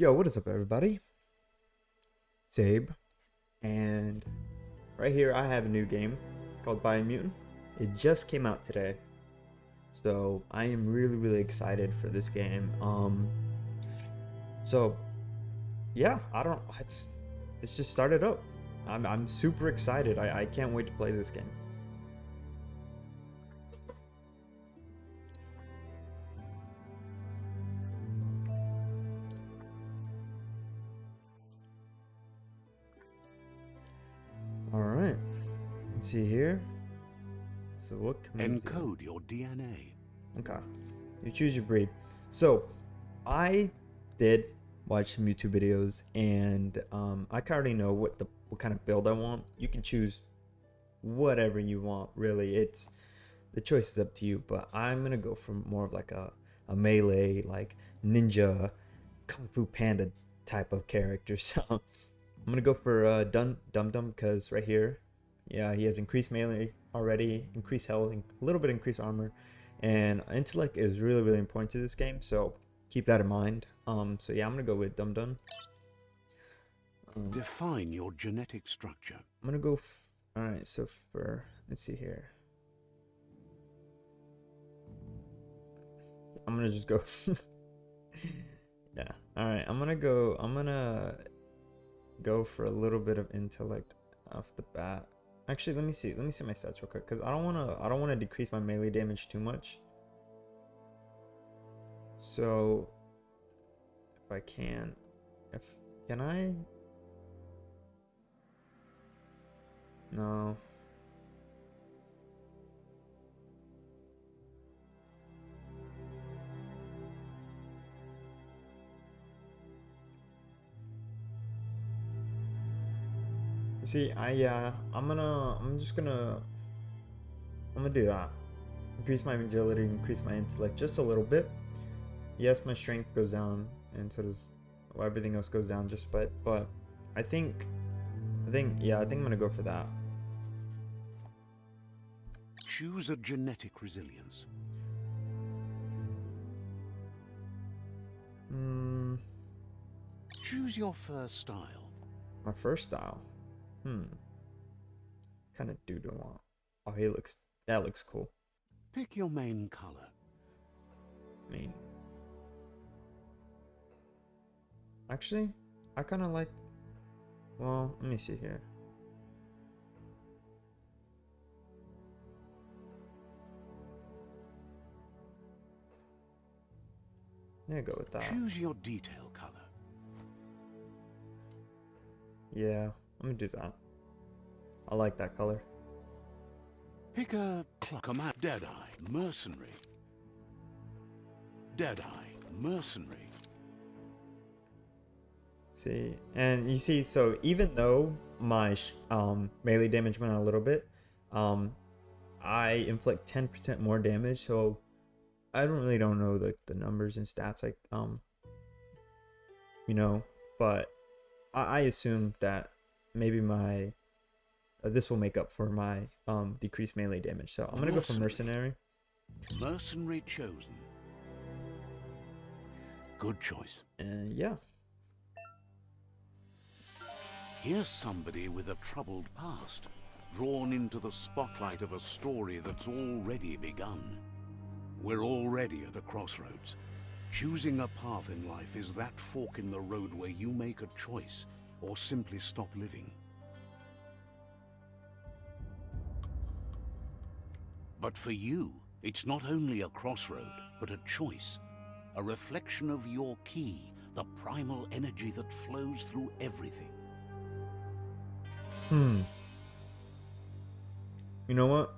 Yo, what is up, everybody? It's Abe, and right here I have a new game called Biomutant. It just came out today, so I am really excited for this game. So yeah, I don't. It's just started up. I'm super excited. I can't wait to play this game. All right, let's see here. So what can we do? Encode your DNA. Okay, you choose your breed. So I did watch some YouTube videos, and I already know what kind of build I want. You can choose whatever you want, really. It's the choice is up to you, but I'm gonna go for more of like a melee, like ninja, kung fu panda type of character. So I'm gonna go for Dum Dum because right here, yeah, he has increased melee already, increased health, a little bit increased armor, and intellect is really important to this game. So keep that in mind. So yeah, I'm gonna go with Dum Dum. Define your genetic structure. I'm gonna go. All right, so for let's see here. I'm gonna just go. Yeah. All right. I'm gonna go for a little bit of intellect off the bat. Actually, let me see my stats real quick because I don't wanna decrease my melee damage too much. So if I can, can I? No. See, I'm gonna do that. Increase my agility, increase my intellect just a little bit. Yes, my strength goes down, and so does, well, everything else goes down just but I think I'm gonna go for that. Choose a genetic resilience. Choose your first style. My first style. Kind of dude I want. Oh, that looks cool. Pick your main color. I mean, actually, I kind of like. Well, let me see here. Yeah, go with that. Choose your detail color. Yeah, I'm gonna do that. I like that color. Pick a command. Deadeye, mercenary. Deadeye, mercenary. See, and you see, so even though my melee damage went a little bit, I inflict 10% more damage. So I don't know the numbers and stats like but I assume that maybe my this will make up for my decreased melee damage. So I'm gonna go for mercenary. Mercenary chosen. Good choice. And yeah. Here's somebody with a troubled past, drawn into the spotlight of a story that's already begun. We're already at a crossroads. Choosing a path in life is that fork in the road where you make a choice or simply stop living. But for you, it's not only a crossroad, but a choice. A reflection of your key, the primal energy that flows through everything. You know what?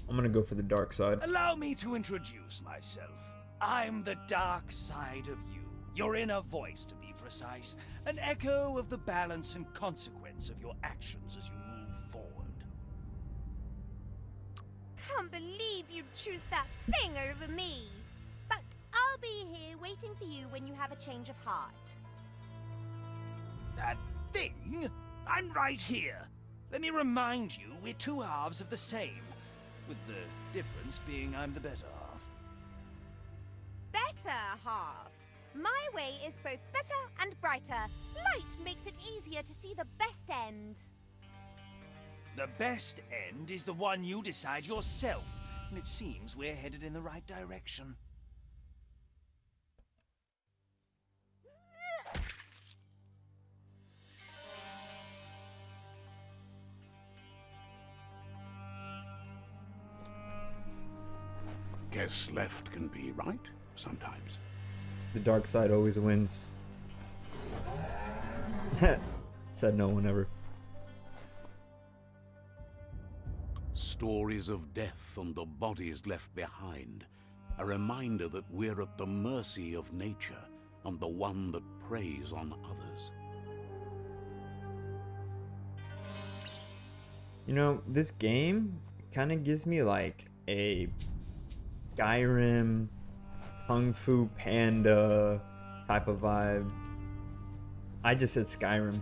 I'm gonna go for the dark side. Allow me to introduce myself. I'm the dark side of you. Your inner voice, to be precise. An echo of the balance and consequence of your actions as you move forward. Can't believe you'd choose that thing over me. But I'll be here waiting for you when you have a change of heart. That thing? I'm right here. Let me remind you, we're two halves of the same. With the difference being I'm the better half. Better half? My way is both better and brighter. Light makes it easier to see the best end. The best end is the one you decide yourself, and it seems we're headed in the right direction. Guess left can be right sometimes. The dark side always wins. Said no one ever. Stories of death and the bodies left behind. A reminder that we're at the mercy of nature and the one that preys on others. You know, this game kind of gives me like a Skyrim, Kung Fu Panda type of vibe. I just said Skyrim.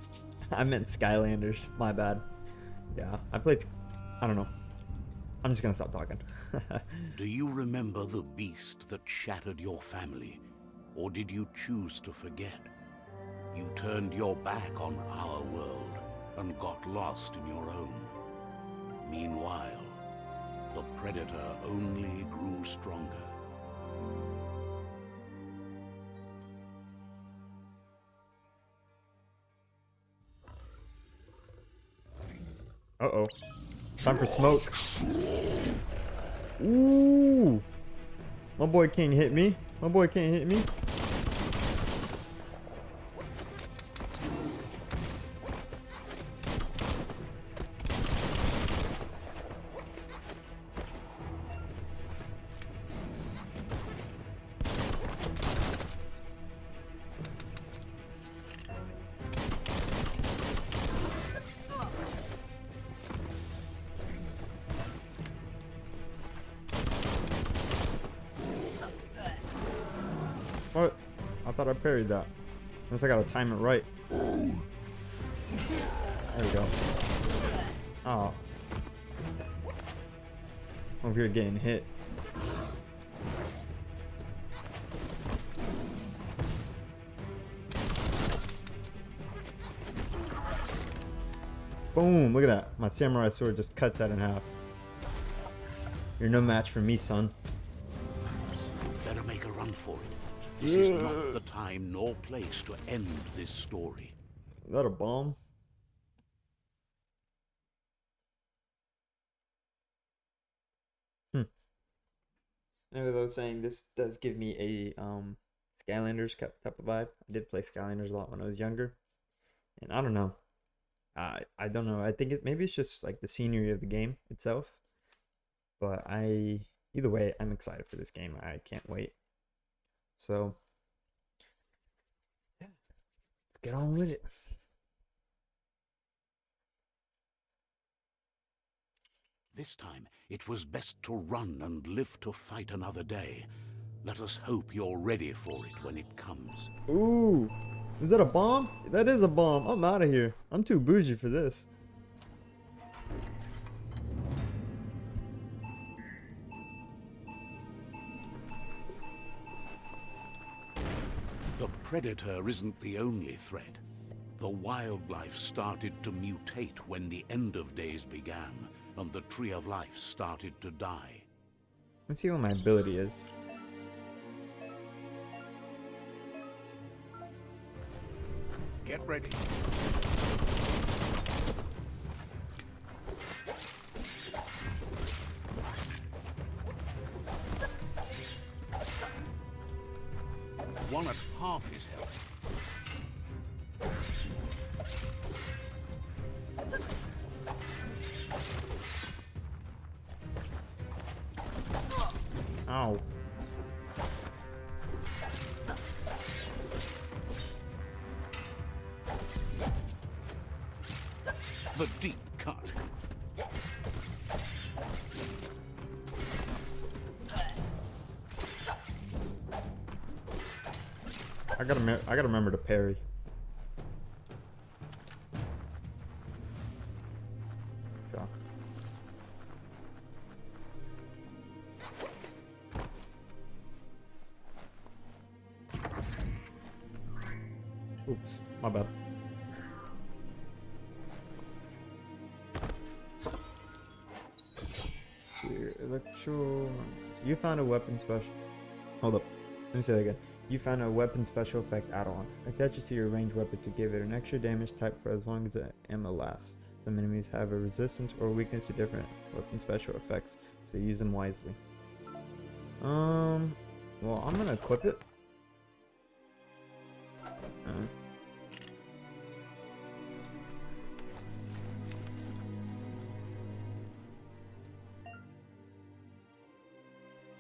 I meant Skylanders. My bad. Yeah, I don't know. I'm just gonna stop talking. Do you remember the beast that shattered your family? Or did you choose to forget? You turned your back on our world and got lost in your own. Meanwhile, the predator only grew stronger. Uh-oh. Time for smoke. Ooh. My boy can't hit me. My boy can't hit me. What? I thought I parried that. Unless I gotta time it right. There we go. Oh. Over here getting hit. Boom! Look at that. My samurai sword just cuts that in half. You're no match for me, son. Better make a run for it. This is not the time nor place to end this story. Is that a bomb? Maybe I was saying this does give me a Skylanders type of vibe. I did play Skylanders a lot when I was younger, and I don't know. I don't know. I think maybe it's just like the scenery of the game itself. But either way, I'm excited for this game. I can't wait. So yeah, let's get on with it. This time, it was best to run and live to fight another day. Let us hope you're ready for it when it comes. Ooh, is that a bomb? That is a bomb. I'm out of here. I'm too bougie for this. The predator isn't the only threat. The wildlife started to mutate when the end of days began, and the tree of life started to die. Let's see what my ability is. Get ready. One at half his health. Ow. The deep cut. I gotta remember to parry. Yeah. Oops, my bad. Here, electro. You found a weapon special. Hold up. Let me say that again. You found a weapon special effect add-on. Attach it to your ranged weapon to give it an extra damage type for as long as the ammo lasts. Some enemies have a resistance or weakness to different weapon special effects, so use them wisely. Well, I'm gonna equip it.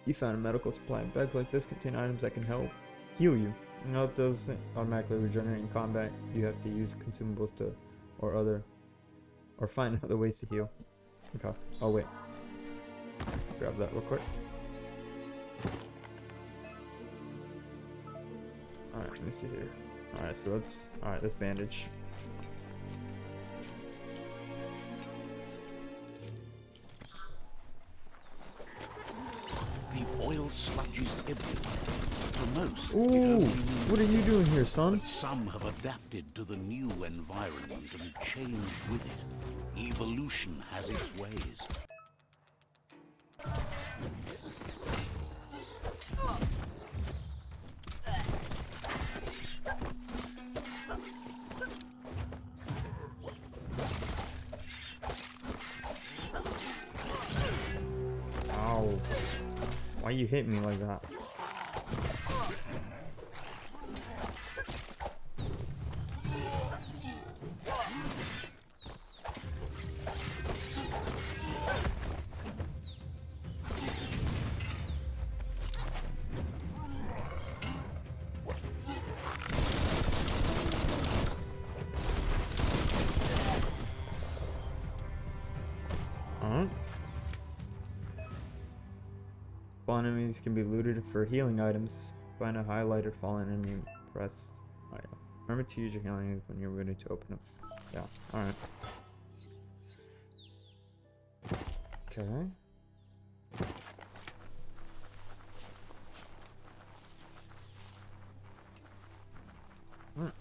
You found a medical supply. Bags like this contain items that can help heal you. You know, it doesn't automatically regenerate in combat. You have to use consumables to, or find other ways to heal. Okay. Oh wait. Grab that real quick. Alright, let me see here. Alright, so let's bandage. The oil sludges everywhere. For most, it Ooh, only what are you doing here, son? But some have adapted to the new environment and changed with it. Evolution has its ways. Ow. Why you hit me like that? Fallen enemies can be looted for healing items. Find a highlighted fallen enemy and press. Oh, yeah. Remember to use your healing items when you're ready to open them. Yeah, alright. Okay. Alright.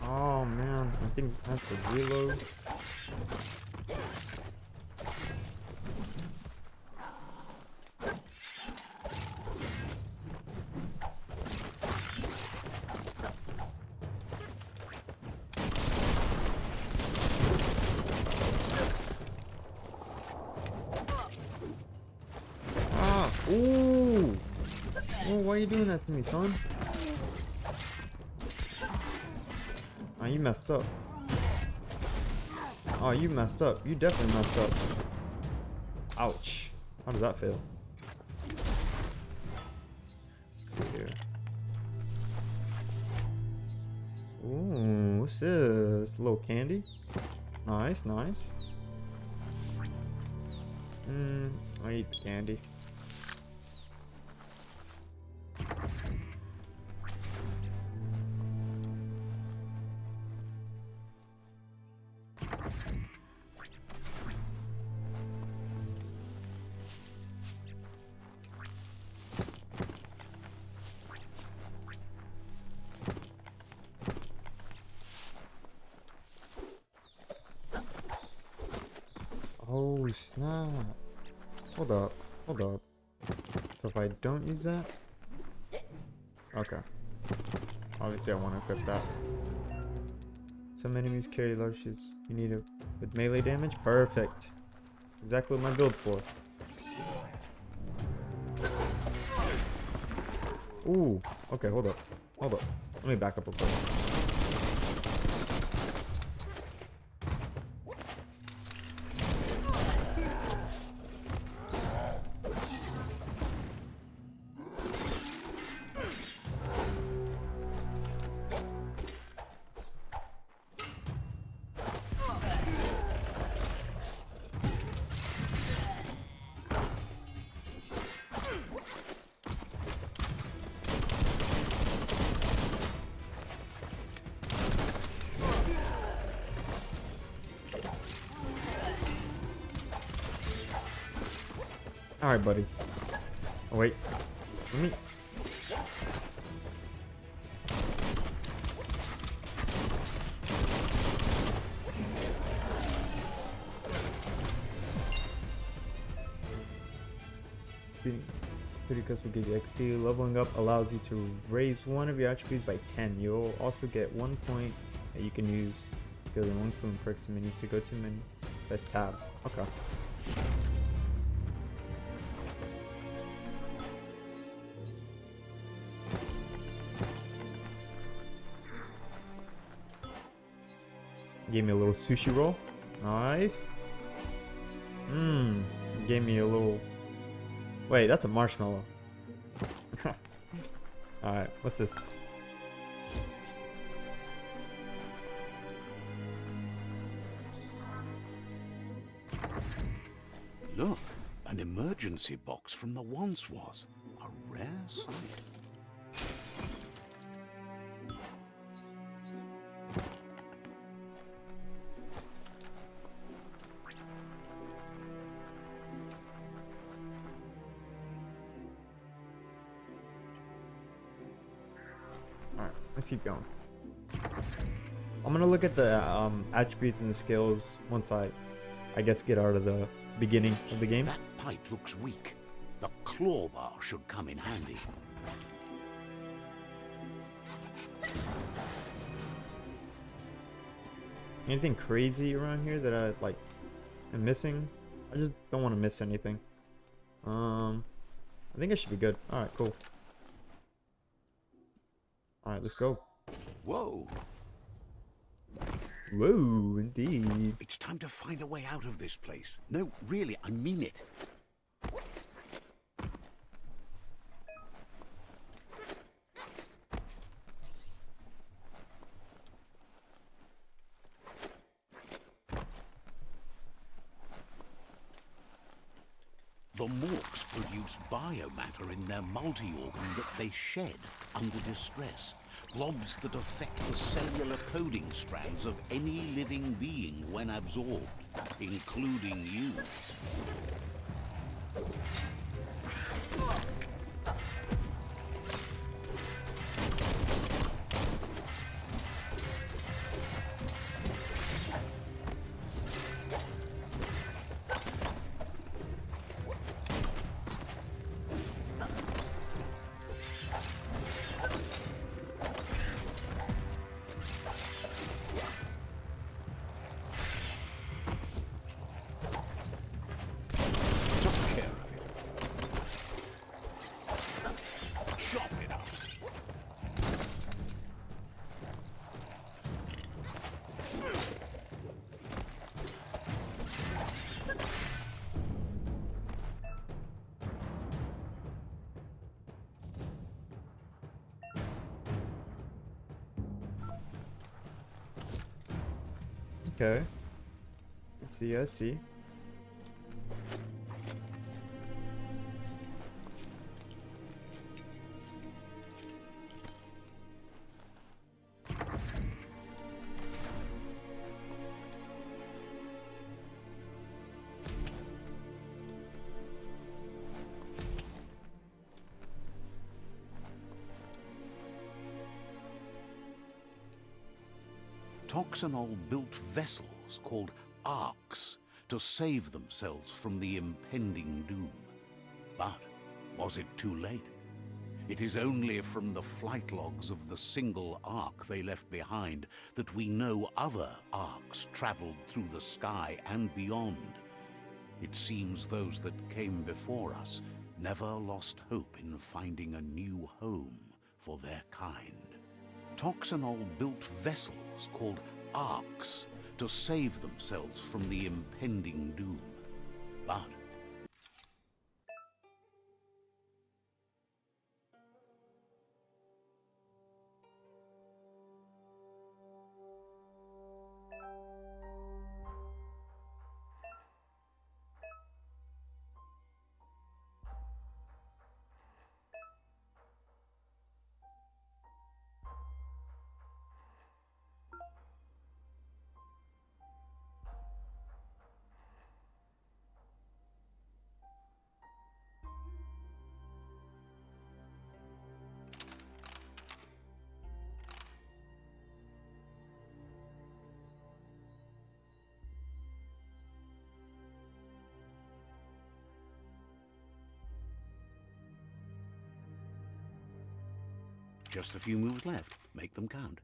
Oh man, I think that's a reload. Ah, ooh! Oh, why are you doing that to me, son? Oh, you messed up. Oh, you messed up. You definitely messed up. Ouch. How does that feel? Let's see here. Ooh, what's this? A little candy? Nice, nice. I'll eat the candy. Oh snap. Hold up. Hold up. So if I don't use that? Okay. Obviously I want to equip that. Some enemies carry large shields. You need it with melee damage? Perfect. Exactly what my build for. Ooh. Okay, hold up. Hold up. Let me back up real quick. Alright, buddy. Oh, wait. Let me... Critical will give you XP. Leveling up allows you to raise one of your attributes by 10. You'll also get 1 point that you can use building one food perks menus to go to menu. That's tab. Okay. Gave me a little sushi roll. Nice. Mmm. Gave me a little... Wait, that's a marshmallow. Alright, what's this? Look, an emergency box from the once was. A rare sight. Alright, let's keep going. I'm gonna look at the attributes and the skills once I guess get out of the beginning of the game. That pipe looks weak. The claw bar should come in handy. Anything crazy around here that I like am missing? I just don't want to miss anything. I think I should be good. Alright, cool. Alright, let's go. Whoa! Whoa, indeed. It's time to find a way out of this place. No, really, I mean it. The morks produce biomatter in their multi-organ that they shed under distress. Globs that affect the cellular coding strands of any living being when absorbed, including you. Okay. I see. Toxanol built vessels called arks to save themselves from the impending doom. But was it too late? It is only from the flight logs of the single ark they left behind that we know other arks traveled through the sky and beyond. It seems those that came before us never lost hope in finding a new home for their kind. Toxanol built vessels called arks to save themselves from the impending doom. But Just a few moves left. Make them count.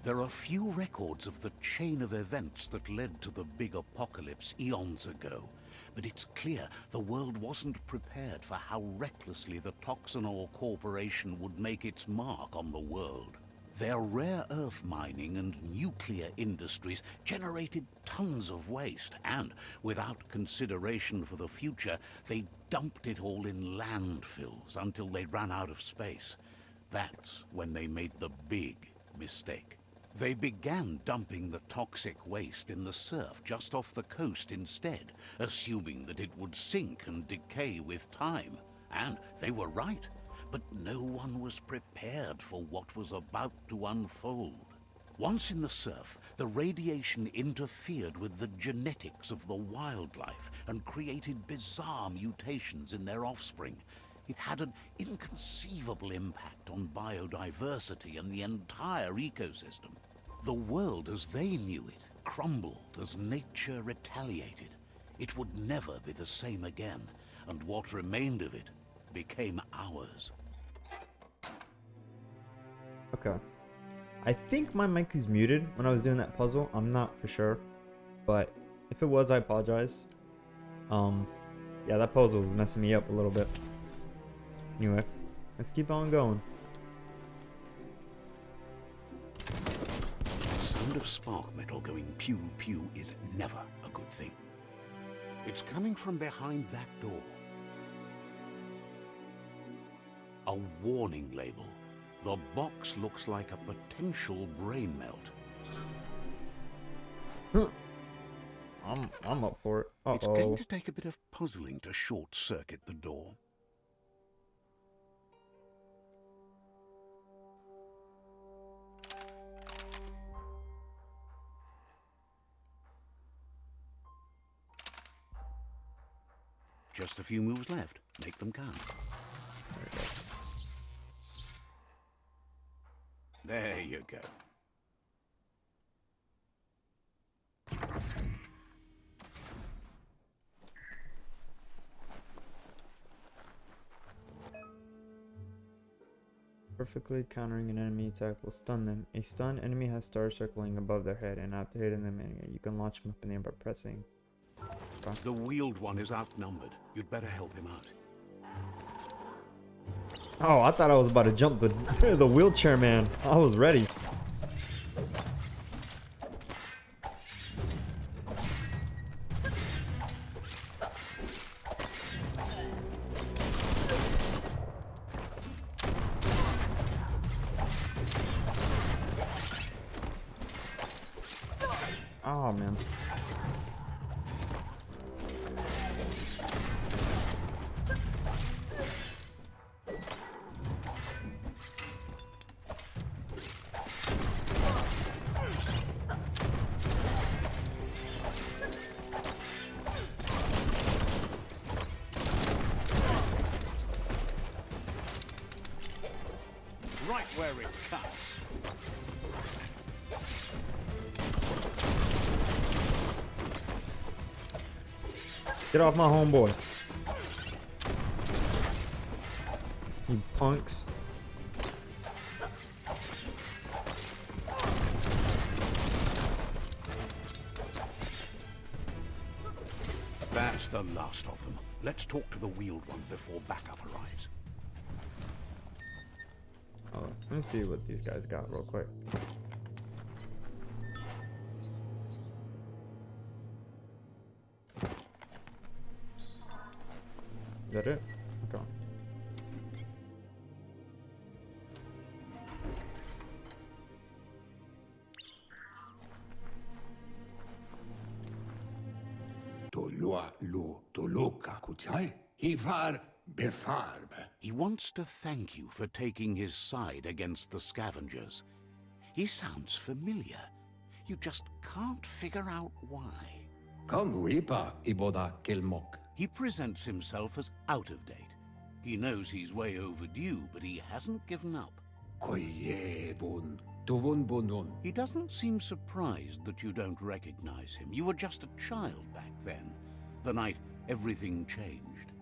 There are few records of the chain of events that led to the big apocalypse eons ago, but it's clear the world wasn't prepared for how recklessly the Toxanol Corporation would make its mark on the world. Their rare earth mining and nuclear industries generated tons of waste, and without consideration for the future, they dumped it all in landfills until they ran out of space. That's when they made the big mistake. They began dumping the toxic waste in the surf just off the coast instead, assuming that it would sink and decay with time. And they were right, but no one was prepared for what was about to unfold. Once in the surf, the radiation interfered with the genetics of the wildlife and created bizarre mutations in their offspring. It had an inconceivable impact on biodiversity and the entire ecosystem. The world as they knew it crumbled as nature retaliated. It would never be the same again, and what remained of it became ours. Okay. I think my mic is muted when I was doing that puzzle. I'm not for sure, but if it was, I apologize. Yeah, that puzzle was messing me up a little bit. Anyway, let's keep on going. The sound of spark metal going pew pew is never a good thing. It's coming from behind that door. A warning label. The box looks like a potential brain melt. I'm up for it. It's going to take a bit of puzzling to short-circuit the door. Just a few moves left. Make them count. There you go. Perfectly countering an enemy attack will stun them. A stunned enemy has stars circling above their head, and after hitting them, you can launch them up in the air by pressing. The wheeled one is outnumbered. You'd better help him out. Oh, I thought I was about to jump the the wheelchair man. I was ready. Oh man. Right where it cuts. Get off my homeboy. You punks. That's the last of them. Let's talk to the wheeled one before backup arrives. Oh, let me see what these guys got real quick. Is that it? Okay. He wants to thank you for taking his side against the scavengers. He sounds familiar. You just can't figure out why. He presents himself as out of date. He knows he's way overdue, but he hasn't given up. He doesn't seem surprised that you don't recognize him. You were just a child back then, the night everything changed.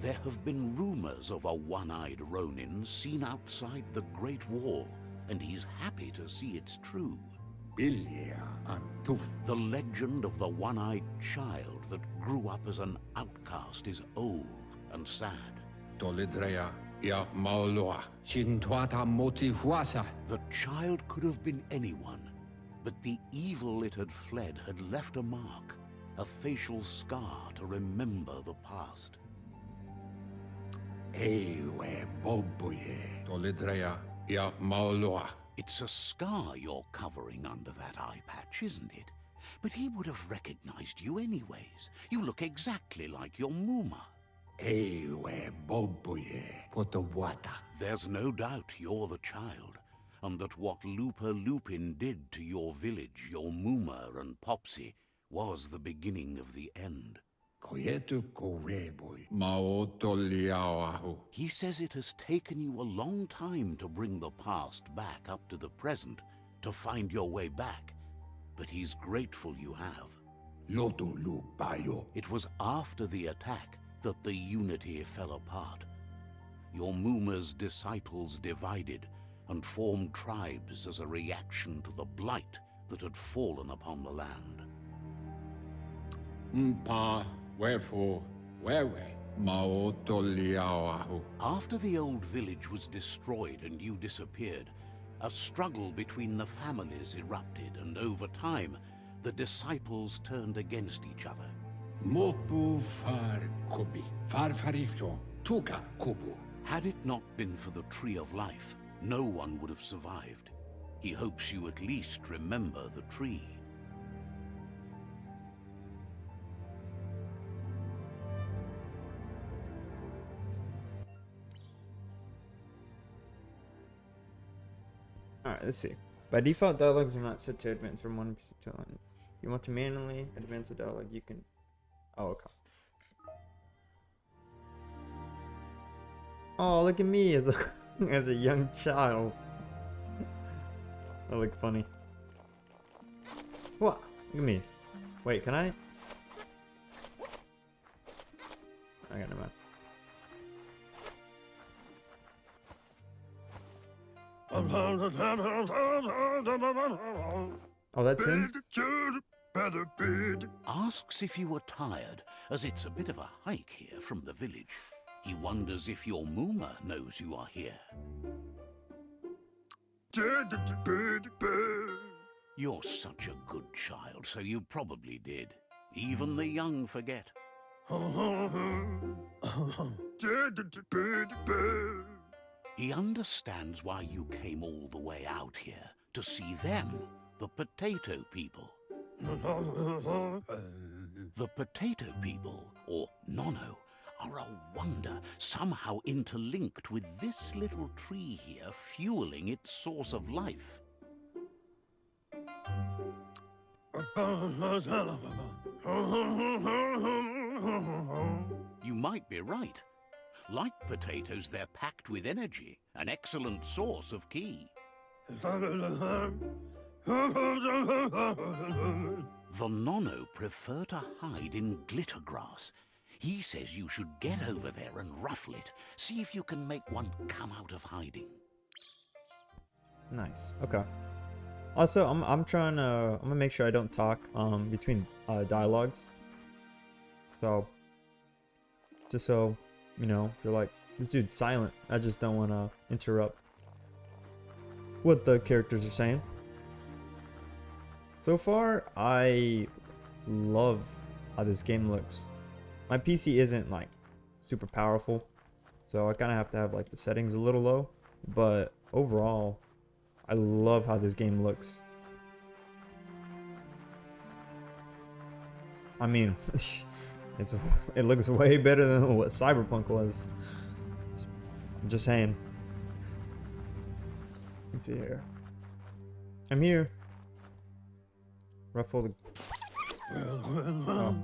There have been rumors of a one-eyed Ronin seen outside the Great Wall, and he's happy to see it's true. The legend of the one-eyed child that grew up as an outcast is old and sad. The child could have been anyone, but the evil it had fled had left a mark, a facial scar to remember the past. It's a scar you're covering under that eye patch, isn't it? But he would have recognized you anyways. You look exactly like your Muma. There's no doubt you're the child, and that what Lupa Lupin did to your village, your Muma and Popsy, was the beginning of the end. He says it has taken you a long time to bring the past back up to the present, to find your way back, but he's grateful you have. It was after the attack that the unity fell apart. Your Muma's disciples divided and formed tribes as a reaction to the blight that had fallen upon the land. After the old village was destroyed and you disappeared, a struggle between the families erupted, and over time, the disciples turned against each other. Had it not been for the Tree of Life, no one would have survived. He hopes you at least remember the tree. Alright, let's see. By default, dialogues are not set to advance from one piece to another. If you want to manually advance the dialogue, you can... Oh, okay. Oh, look at me as a, as a young child. I look funny. What? Look at me. Wait, can I? I got no mind. Oh, that's him? Asks if you were tired, as it's a bit of a hike here from the village. He wonders if your Muma knows you are here. You're such a good child, so you probably did. Even the young forget. He understands why you came all the way out here, to see them, the potato people. The potato people, or Nono, are a wonder, somehow interlinked with this little tree here, fueling its source of life. You might be right. Like potatoes, they're packed with energy, an excellent source of ki. The Nono prefer to hide in glitter grass. He says you should get over there and ruffle it. See if you can make one come out of hiding. Nice. Okay. Also, I'm trying to I'm gonna make sure I don't talk between dialogues. So just so you know, if you're like, this dude's silent, I just don't want to interrupt what the characters are saying. So far, I love how this game looks. My PC isn't like super powerful, so I kind of have to have like the settings a little low, but overall, I love how this game looks. I mean, it looks way better than what Cyberpunk was. I'm just saying. Let's see here. I'm here. Ruffle the. Oh.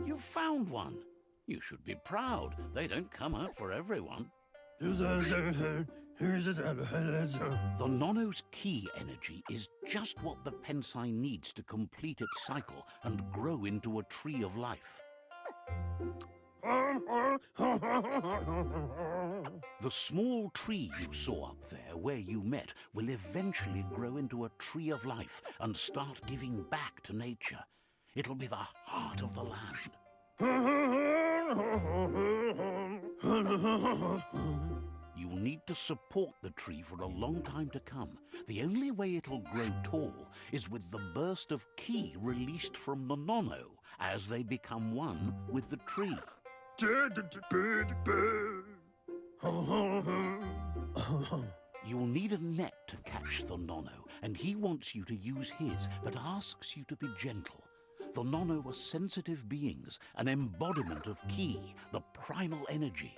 You found one. You should be proud. They don't come out for everyone. The Nono's key energy is just what the Pensai needs to complete its cycle and grow into a tree of life. The small tree you saw up there where you met will eventually grow into a tree of life and start giving back to nature. It'll be the heart of the land. You'll need to support the tree for a long time to come. The only way it'll grow tall is with the burst of ki released from the Nono as they become one with the tree. You'll need a net to catch the Nono, and he wants you to use his, but asks you to be gentle. The Nono are sensitive beings, an embodiment of ki, the primal energy.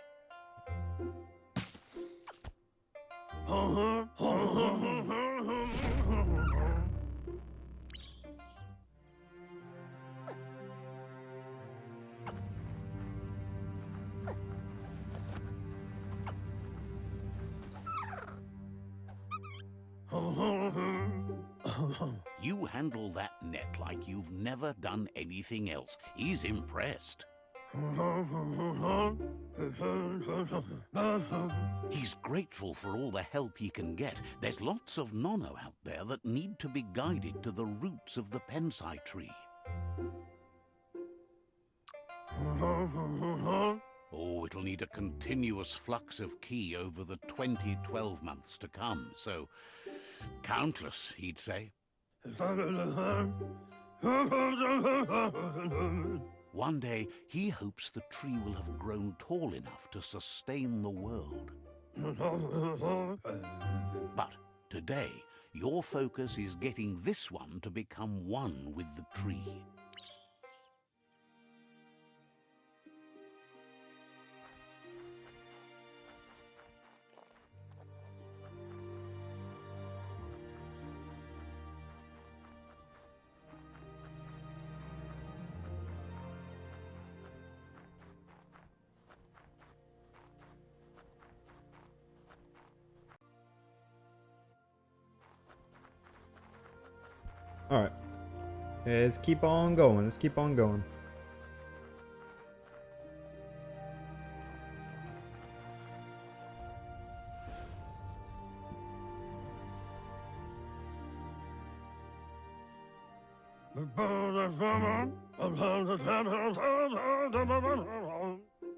You handle that net like you've never done anything else. He's impressed. He's grateful for all the help he can get. There's lots of Nono out there that need to be guided to the roots of the Pensai tree. Oh, it'll need a continuous flux of ki over the 12 months to come, so countless, he'd say. One day, he hopes the tree will have grown tall enough to sustain the world. But today, your focus is getting this one to become one with the tree. Alright. Let's keep on going. Let's keep on going.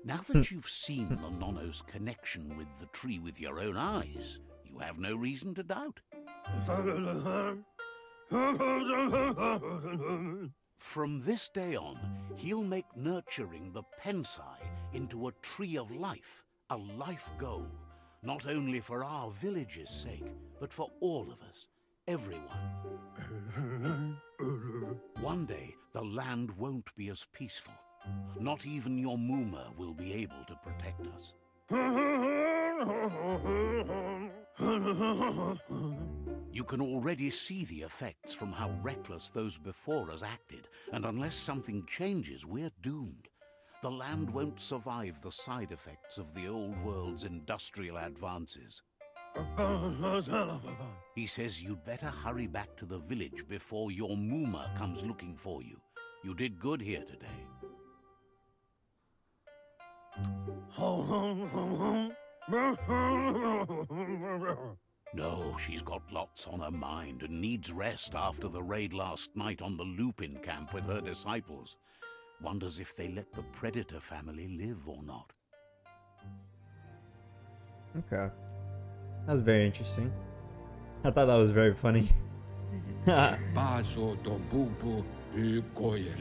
Now that you've seen the Nono's connection with the tree with your own eyes, you have no reason to doubt. From this day on, he'll make nurturing the Pensai into a tree of life, a life goal, not only for our village's sake, but for all of us, everyone. One day, the land won't be as peaceful. Not even your Muma will be able to protect us. You can already see the effects from how reckless those before us acted, and unless something changes, we're doomed. The land won't survive the side effects of the old world's industrial advances. He says you'd better hurry back to the village before your Mooma comes looking for you. You did good here today. No, she's got lots on her mind and needs rest after the raid last night on the Lupin camp with her disciples. Wonders if they let the Predator family live or not. Okay. That was very interesting. I thought that was very funny. He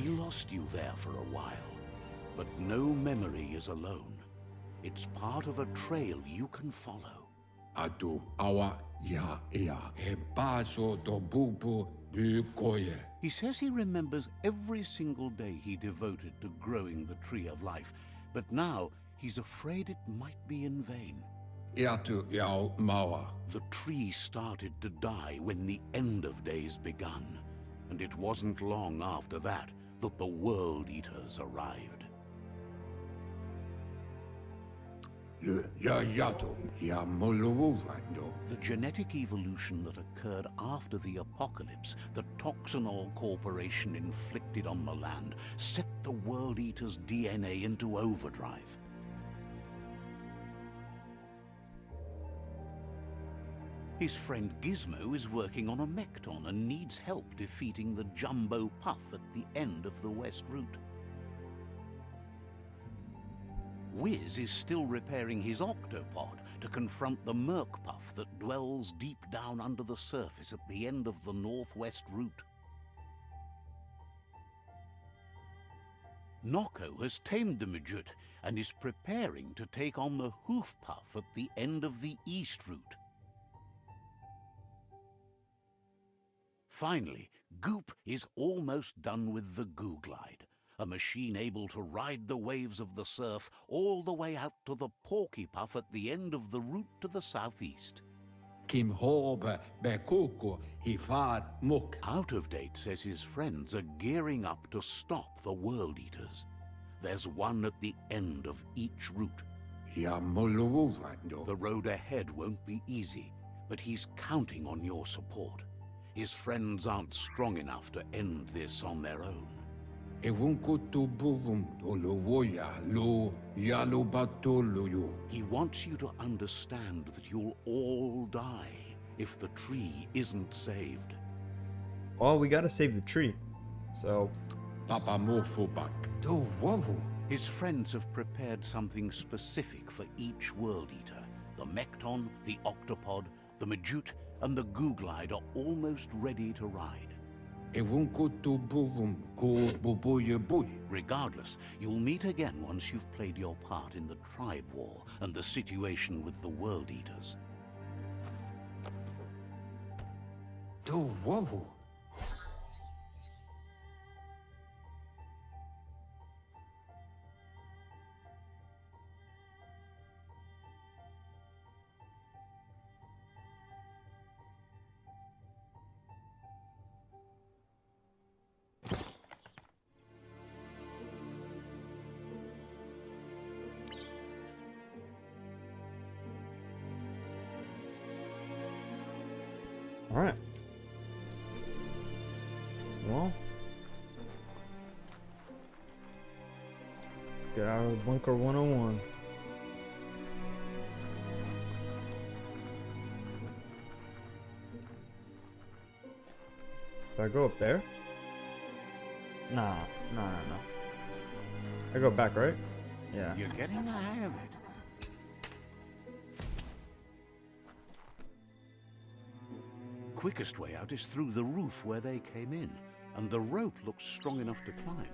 lost you there for a while, but no memory is alone. It's part of a trail you can follow. He says he remembers every single day he devoted to growing the Tree of Life, but now he's afraid it might be in vain. The tree started to die when the end of days begun, and it wasn't long after that that the World Eaters arrived. The genetic evolution that occurred after the apocalypse the Toxinol Corporation inflicted on the land set the World Eaters' DNA into overdrive. His friend Gizmo is working on a Mekton and needs help defeating the Jumbo Puff at the end of the West Route. Wiz is still repairing his Octopod to confront the Merc Puff that dwells deep down under the surface at the end of the Northwest Route. Nocco has tamed the Midget and is preparing to take on the Hoof Puff at the end of the East Route. Finally, Goop is almost done with the Goo Glide, a machine able to ride the waves of the surf all the way out to the Porky Puff at the end of the route to the southeast. Out of Date says his friends are gearing up to stop the World Eaters. There's one at the end of each route. The road ahead won't be easy, but he's counting on your support. His friends aren't strong enough to end this on their own. He wants you to understand that you'll all die if the tree isn't saved. Well, we gotta save the tree. So... His friends have prepared something specific for each World Eater. The Mekton, the Octopod, the Majute, and the Goo Glide are almost ready to ride. Regardless, you'll meet again once you've played your part in the tribe war and the situation with the World Eaters. Alright. Well. Get out of Bunker 101. Do I go up there? Nah. I go back, right? Yeah. You're getting the hang of it. Quickest way out is through the roof where they came in, and the rope looks strong enough to climb.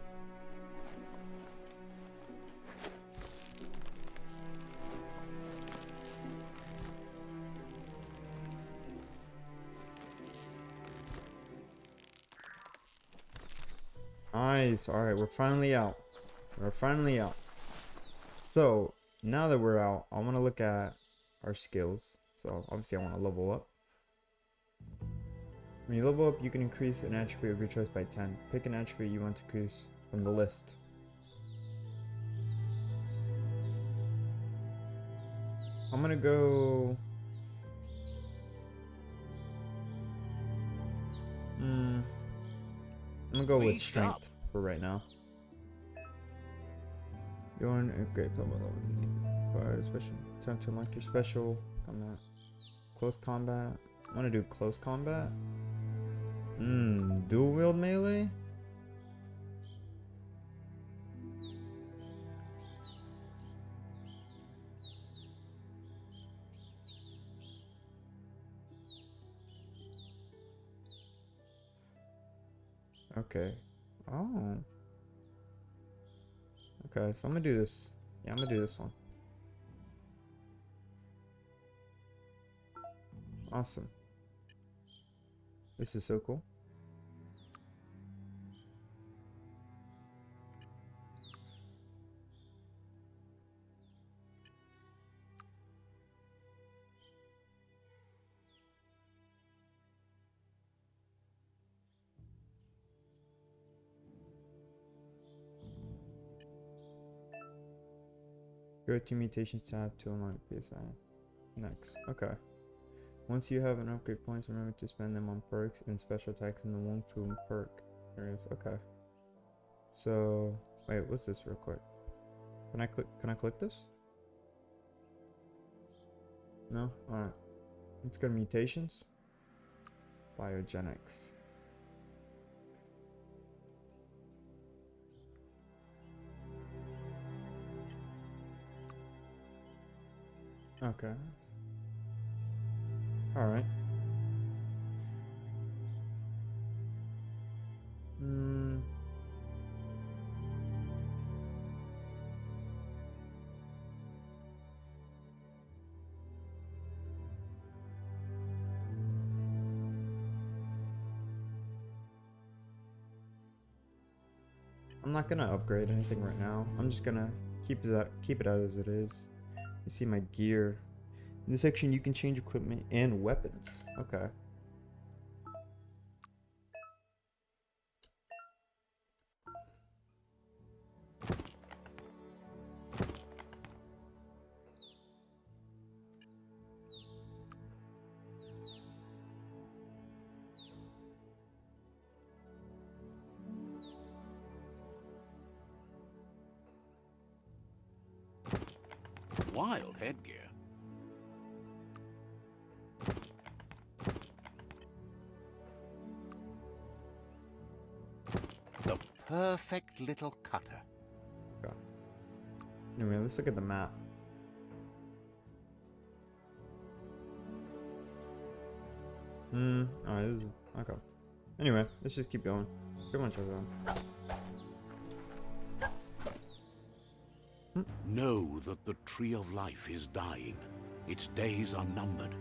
Nice. Alright, we're finally out. So, now that we're out, I want to look at our skills. So, obviously I want to level up. When you level up, you can increase an attribute of your choice by 10. Pick an attribute you want to increase from the list. I'm gonna go I'm gonna go with Please stop. strength for right now. You're an upgrade level. Require special time to unlock your special combat. Close combat. I want to do close combat. Dual wield melee. Okay. Oh. Okay, so I'm gonna do this. Yeah, I'm gonna do this one. Awesome. This is so cool. Go to mutations tab to unlock PSI. Next. Okay. Once you have an upgrade points, remember to spend them on perks and special attacks in the Wong Fu perk areas. Okay. So wait, what's this real quick? Can I click this? No? Alright. Let's go to mutations. Biogenics. Okay. Alright. I'm not gonna upgrade anything right now. I'm just gonna keep it as it is. You see my gear. In this section, you can change equipment and weapons. Okay. Wild headgear. The perfect little cutter. Okay. Anyway, let's look at the map. Alright, this is okay. Anyway, let's just keep going. Pretty much everyone. Know that the tree of life is dying. Its days are numbered.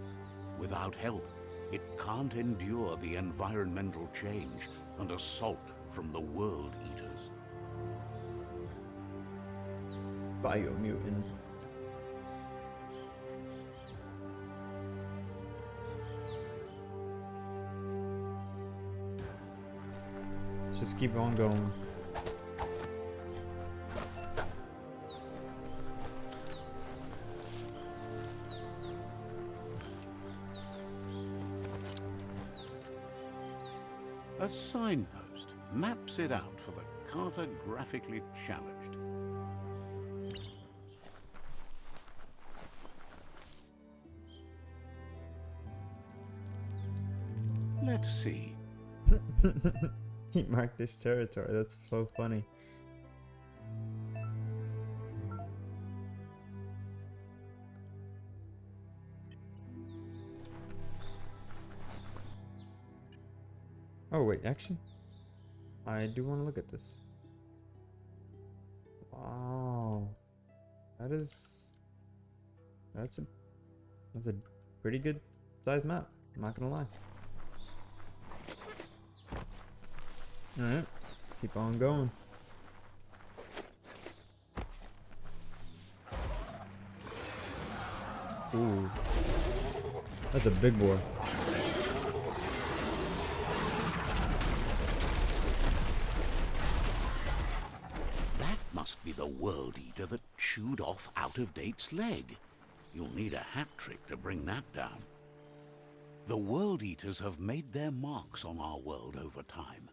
Without help, it can't endure the environmental change and assault from the world eaters. Biomutant. Let's just keep on going. A signpost maps it out for the cartographically challenged. Let's see. He marked his territory. That's so funny. Oh wait, actually, I do want to look at this. Wow, that's a pretty good sized map. I'm not gonna lie. All right, let's keep on going. Ooh, that's a big boy. Must be the world eater that chewed off Out-of-Date's leg. You'll need a hat trick to bring that down. The World Eaters have made their marks on our world over time.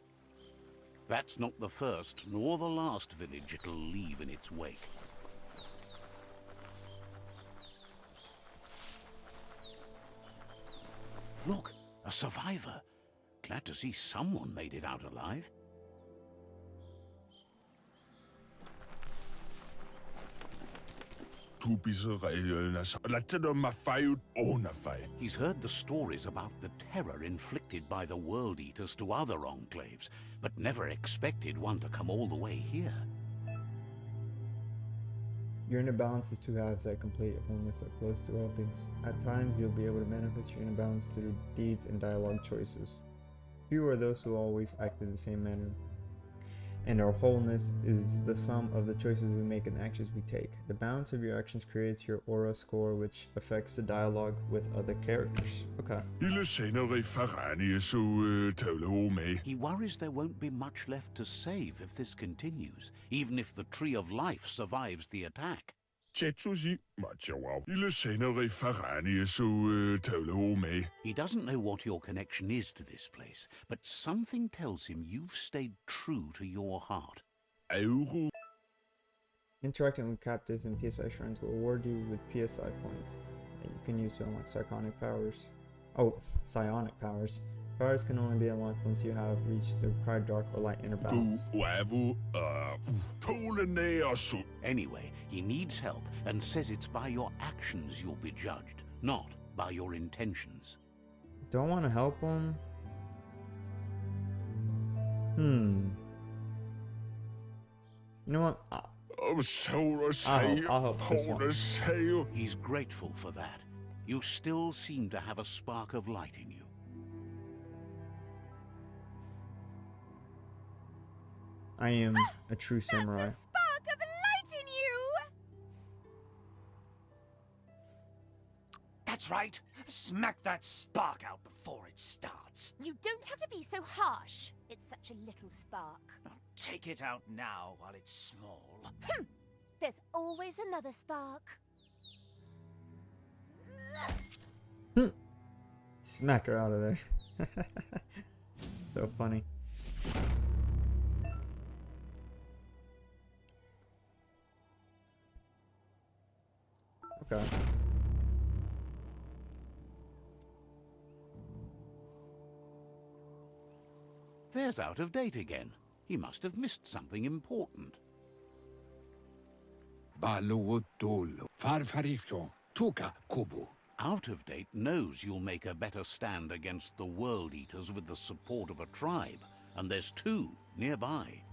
That's not the first nor the last village it'll leave in its wake. Look, a survivor. Glad to see someone made it out alive. He's heard the stories about the terror inflicted by the World Eaters to other enclaves, but never expected one to come all the way here. Your inner balance is two halves that complete a wholeness that flows through all things. At times, you'll be able to manifest your inner balance through deeds and dialogue choices. Few are those who always act in the same manner. And our wholeness is the sum of the choices we make and the actions we take. The balance of your actions creates your aura score, which affects the dialogue with other characters. Okay. He worries there won't be much left to save if this continues, even if the Tree of Life survives the attack. He doesn't know what your connection is to this place, but something tells him you've stayed true to your heart. Interacting with captives in PSI shrines will reward you with PSI points that you can use to unlock psionic powers. Oh, psionic powers. Powers can only be unlocked once you have reached the required dark or light inner balance. Anyway, he needs help and says it's by your actions you'll be judged, not by your intentions. Don't want to help him? You know what? I'll help this one. He's grateful for that. You still seem to have a spark of light in you. I am a true samurai. That's a spark of light in you! That's right. Smack that spark out before it starts. You don't have to be so harsh. It's such a little spark. Now, take it out now while it's small. There's always another spark. Smack her out of there. So funny. Okay. There's Out of Date again. He must have missed something important. Out of Date knows you'll make a better stand against the World Eaters with the support of a tribe, and there's two nearby.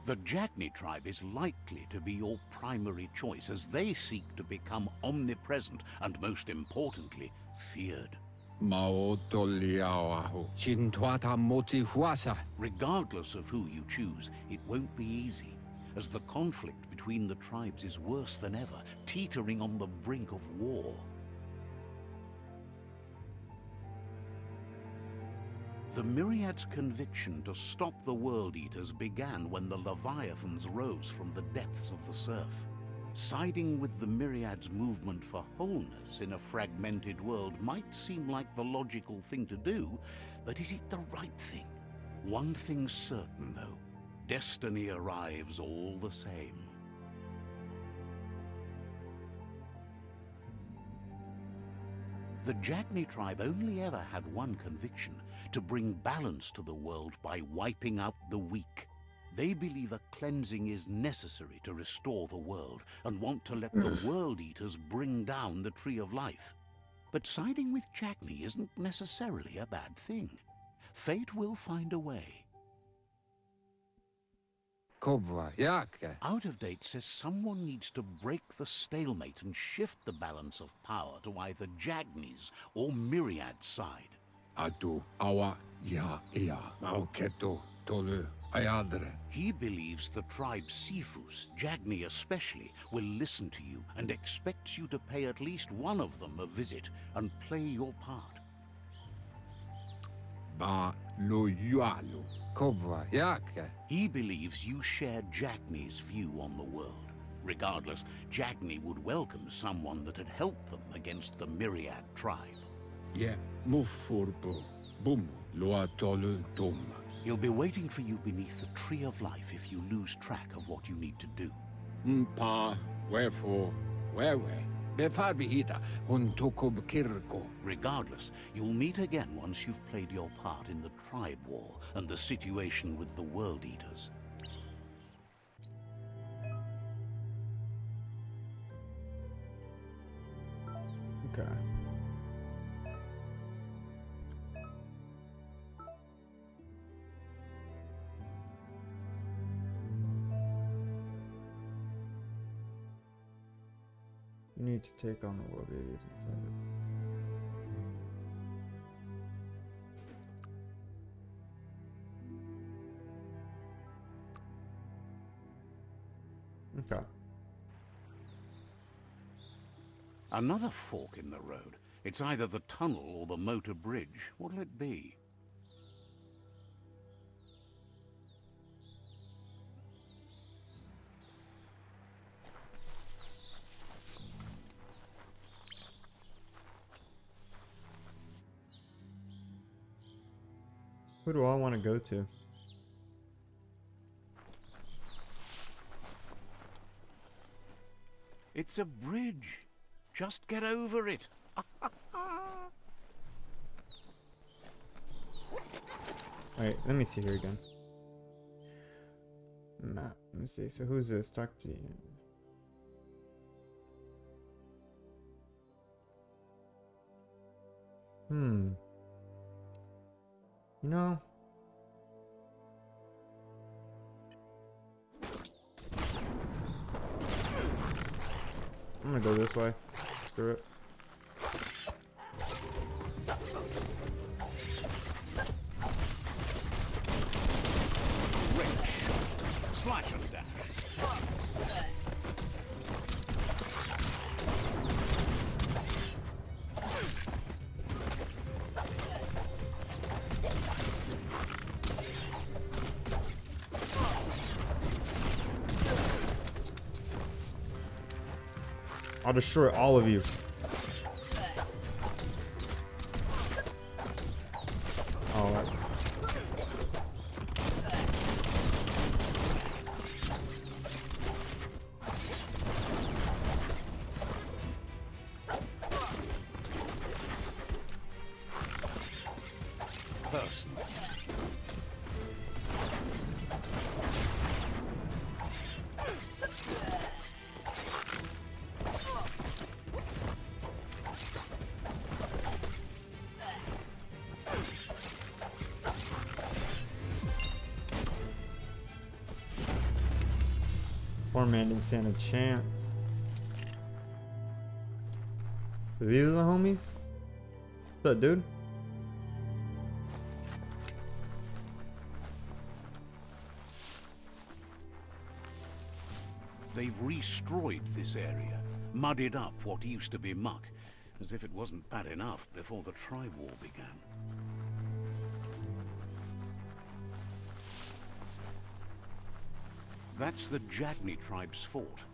The Jagni tribe is likely to be your primary choice as they seek to become omnipresent and, most importantly, feared. Regardless of who you choose, it won't be easy, as the conflict between the tribes is worse than ever, teetering on the brink of war. The Myriad's conviction to stop the World Eaters began when the Leviathans rose from the depths of the surf. Siding with the Myriad's movement for wholeness in a fragmented world might seem like the logical thing to do, but is it the right thing? One thing's certain, though. Destiny arrives all the same. The Jagni tribe only ever had one conviction: to bring balance to the world by wiping out the weak. They believe a cleansing is necessary to restore the world and want to let the World Eaters bring down the Tree of Life. But siding with Jagni isn't necessarily a bad thing. Fate will find a way. Out of Date says someone needs to break the stalemate and shift the balance of power to either Jagni's or Myriad's side. He believes the tribe Sifus, Jagni especially, will listen to you and expects you to pay at least one of them a visit and play your part. He believes you share Jagni's view on the world. Regardless, Jagni would welcome someone that had helped them against the Myriad tribe. Yeah, Mufurbo, Bum, Loatolu Dum. He'll be waiting for you beneath the Tree of Life if you lose track of what you need to do. Mpa, wherefore, where, Befarbihita, Huntokub Kirko. Regardless, you'll meet again once you've played your part in the tribe war and the situation with the World Eaters. Okay. You need to take on the world eaters inside it. Okay. Another fork in the road. It's either the tunnel or the motor bridge. What'll it be? Who do I want to go to? It's a bridge. Just get over it. Alright, let me see here again. Map. Let me see. So who's this? Talk to you. You know, I'm gonna go this way. Screw it. Great shot. Slash and dash. I'll destroy all of you. All right. Person. Poor man didn't stand a chance. So these are the homies? What's up, dude? They've destroyed this area, muddied up what used to be muck, as if it wasn't bad enough before the tribe war began. That's the Jagni tribe's fort.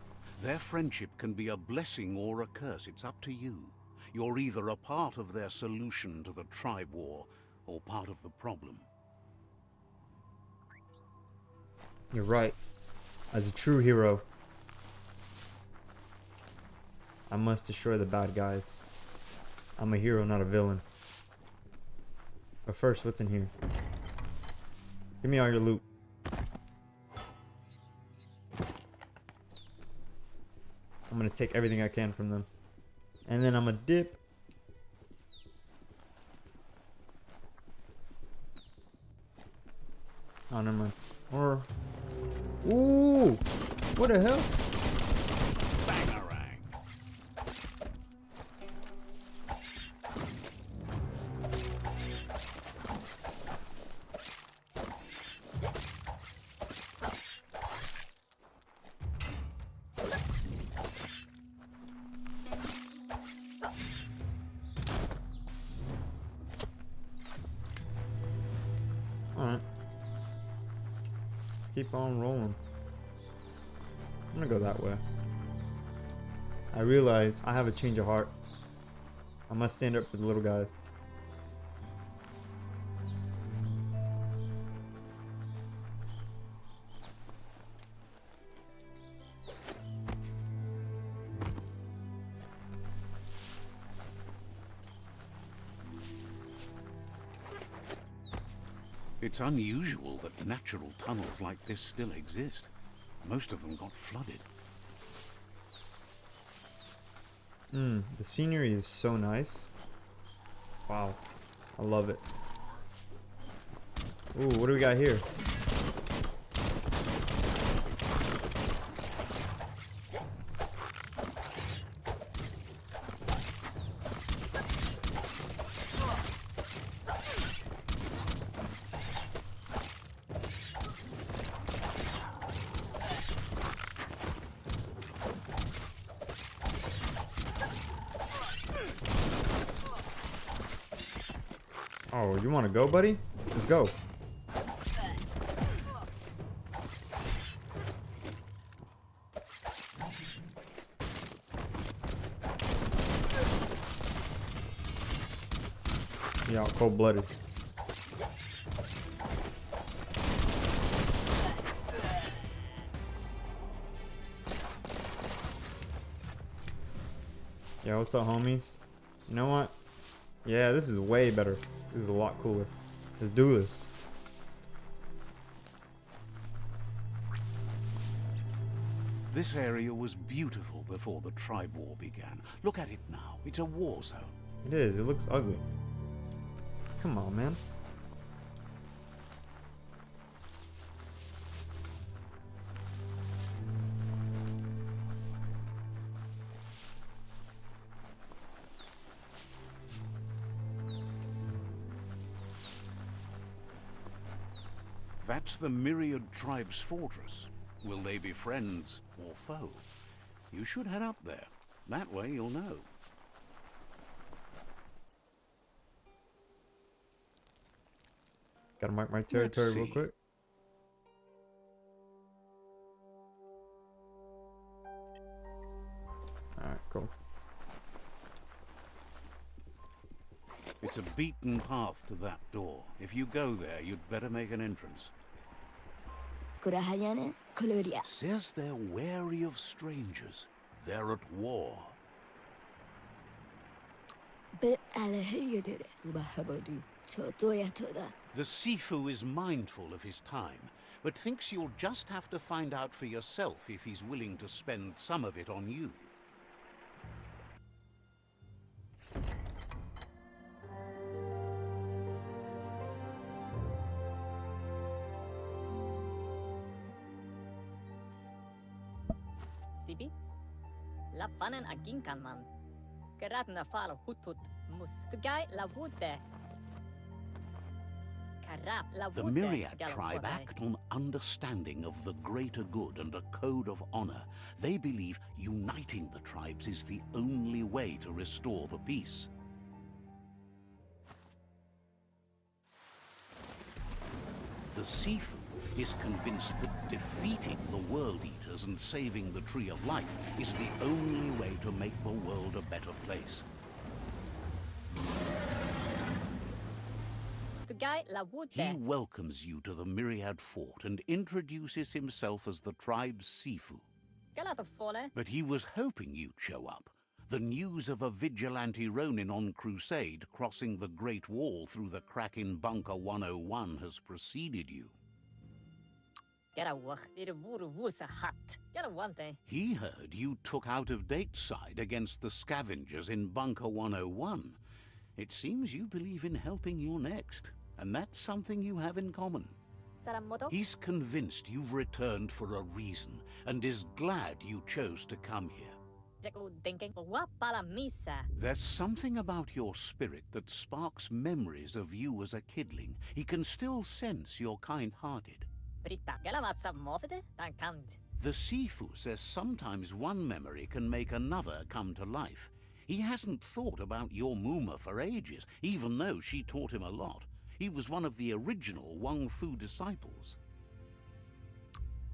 Their friendship can be a blessing or a curse. It's up to you. You're either a part of their solution to the tribe war, or part of the problem. You're right. As a true hero, I must destroy the bad guys. I'm a hero, not a villain. But first, what's in here? Give me all your loot. I'm gonna take everything I can from them. And then I'm gonna dip. Oh, never mind. Or... Ooh! What the hell? Bangarang! Alright. Let's keep on rolling. I'm gonna go that way. I realize I have a change of heart. I must stand up for the little guys. It's unusual that natural tunnels like this still exist. Most of them got flooded. The scenery is so nice. Wow. I love it. Ooh, what do we got here? Oh, you want to go, buddy? Let's go. Yeah, cold-blooded. Yeah, what's up, homies? You know what? Yeah, this is way better. This is a lot cooler. Let's do this. This area was beautiful before the tribe war began. Look at it now. It's a war zone. It is. It looks ugly. Come on, man. That's the Myriad Tribe's fortress. Will they be friends or foe? You should head up there. That way you'll know. Gotta mark my territory real see. quick. Alright, cool. It's a beaten path to that door. If you go there, you'd better make an entrance. Kurahayane, Koloria. Says they're wary of strangers. They're at war. Be alahayadere, Ubahabadi, Totoya Toda. The Sifu is mindful of his time, but thinks you'll just have to find out for yourself if he's willing to spend some of it on you. Sibi? Lafanen aginkanman. Karatna fal hutut mustugai la wute. Karap la The wute. Myriad tribe act on understanding of the greater good and a code of honor. They believe uniting the tribes is the only way to restore the peace. The Sifu is convinced that defeating the World Eaters and saving the Tree of Life is the only way to make the world a better place. Tugai la wute. He welcomes you to the Myriad Fort and introduces himself as the tribe's Sifu. Galata fole. But he was hoping you'd show up. The news of a vigilante Ronin on crusade crossing the Great Wall through the crack in Bunker 101 has preceded you. Get a wach. Did a wuru wusa hat. Get a one thing. He heard you took out-of-date side against the scavengers in Bunker 101. It seems you believe in helping your next, and that's something you have in common. Saramoto? He's convinced you've returned for a reason, and is glad you chose to come here. Jaco thinking. Wapala misa. There's something about your spirit that sparks memories of you as a kidling. He can still sense you're kind-hearted. Brita. Galamasa mofete? Tankant. The Sifu says sometimes one memory can make another come to life. He hasn't thought about your Muma for ages, even though she taught him a lot. He was one of the original Wang Fu disciples.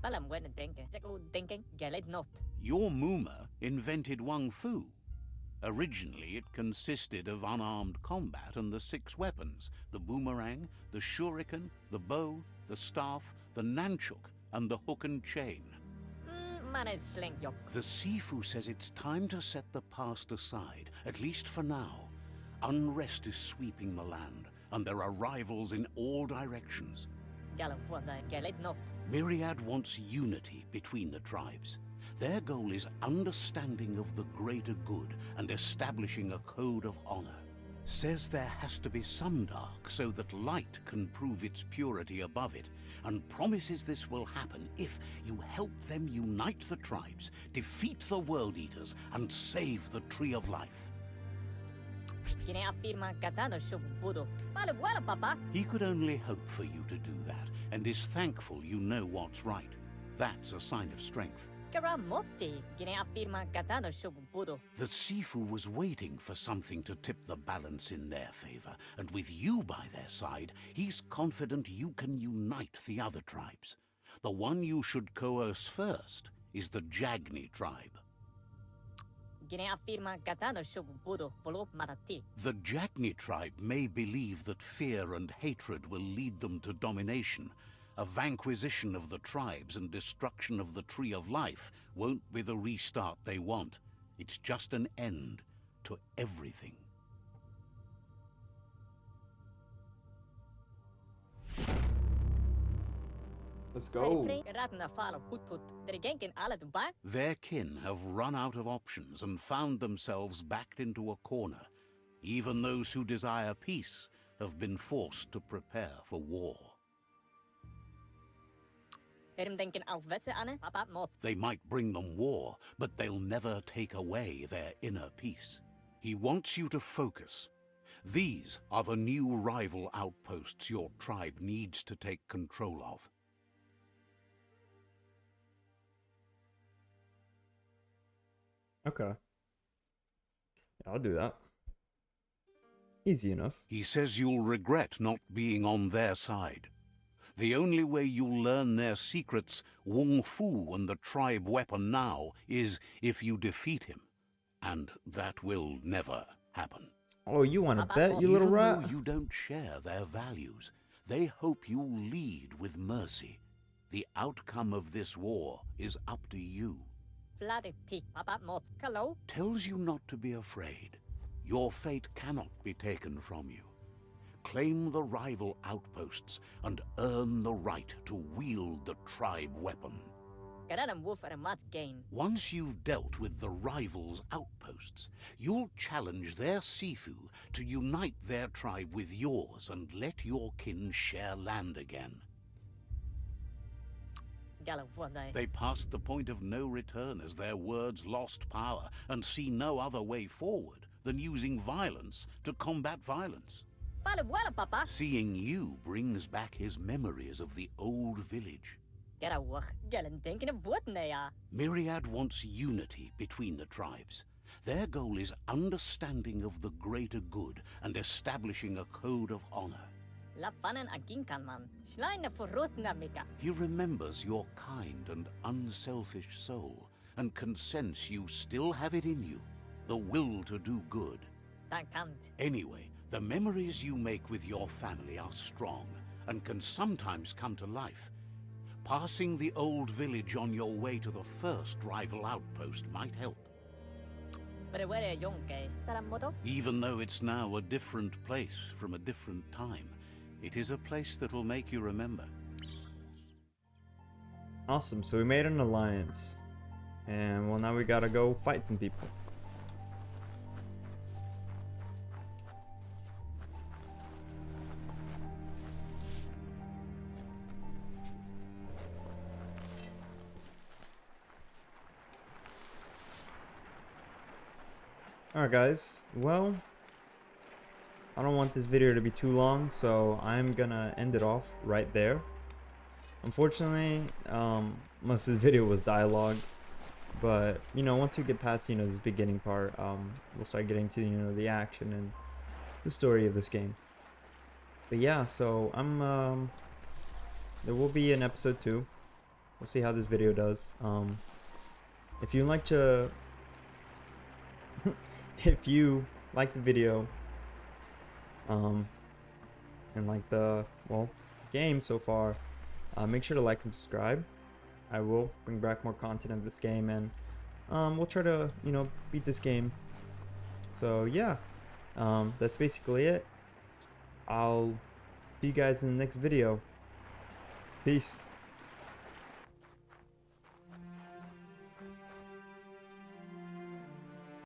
Palam when denken. Jacko denken. Galet not. Your Muma invented Wung Fu. Originally, it consisted of unarmed combat and the 6 weapons: the boomerang, the shuriken, the bow, the staff, the nunchuk, and the hook and chain. Mana slang yok. The Sifu says it's time to set the past aside, at least for now. Unrest is sweeping the land, and there are rivals in all directions. Galam wanda. Galet not. Myriad wants unity between the tribes. Their goal is understanding of the greater good and establishing a code of honor. Says there has to be some dark so that light can prove its purity above it, and promises this will happen if you help them unite the tribes, defeat the World Eaters, and save the Tree of Life. Kine afirma katano shubudo. Palam wala papa. He could only hope for you to do that, and is thankful you know what's right. That's a sign of strength. Karamotti. Kine afirma katano shubudo. The Sifu was waiting for something to tip the balance in their favor, and with you by their side, he's confident you can unite the other tribes. The one you should coerce first is the Jagni tribe. Kine afirma katano shubudo. Volo matati. The Jagni tribe may believe that fear and hatred will lead them to domination. A vanquisition of the tribes and destruction of the Tree of Life won't be the restart they want. It's just an end to everything. Let's go. Ratna fala hut. Der genken alle dubai. Their kin have run out of options and found themselves backed into a corner. Even those who desire peace have been forced to prepare for war. Erim denken aufwesse ane. Papa mos. They might bring them war, but they'll never take away their inner peace. He wants you to focus. These are the new rival outposts your tribe needs to take control of. Okay. I'll do that. Easy enough. He says you'll regret not being on their side. The only way you'll learn their secrets, Wung Fu and the tribe weapon now, is if you defeat him. And that will never happen. Oh, you want to bet, you little Even rat? though you don't share their values, they hope you'll lead with mercy. The outcome of this war is up to you. Vlade tik. Papa mos. Hello. Tells you not to be afraid. Your fate cannot be taken from you. Claim the rival outposts and earn the right to wield the tribe weapon. Karanam woof at a mat gain. Once you've dealt with the rivals' outposts, you'll challenge their Sifu to unite their tribe with yours and let your kin share land again. Galam wanda. They passed the point of no return as their words lost power and see no other way forward than using violence to combat violence. Palam wala papa. Seeing you brings back his memories of the old village. Get a wach. Galen denken of what nea. Myriad wants unity between the tribes. Their goal is understanding of the greater good and establishing a code of honor. La fanen aginkan man. Schleine forrotna mika. He remembers your kind and unselfish soul and can sense you still have it in you, the will to do good. Dankant. Anyway, the memories you make with your family are strong and can sometimes come to life. Passing the old village on your way to the first rival outpost might help. But where yonke. Saramoto. Even though it's now a different place from a different time, it is a place that'll make you remember. Awesome, so we made an alliance. And well, now we gotta go fight some people. Alright guys, well, I don't want this video to be too long, so I'm gonna end it off right there. Unfortunately, most of the video was dialogue, but you know, once we get past, you know, this beginning part, we'll start getting to, you know, the action and the story of this game. But yeah, so there will be an episode 2, we'll see how this video does. If you like to if you like the video and like the game so far, make sure to like and subscribe. I will bring back more content of this game, and we'll try to, you know, beat this game. So yeah, that's basically it. I'll see you guys in the next video. Peace.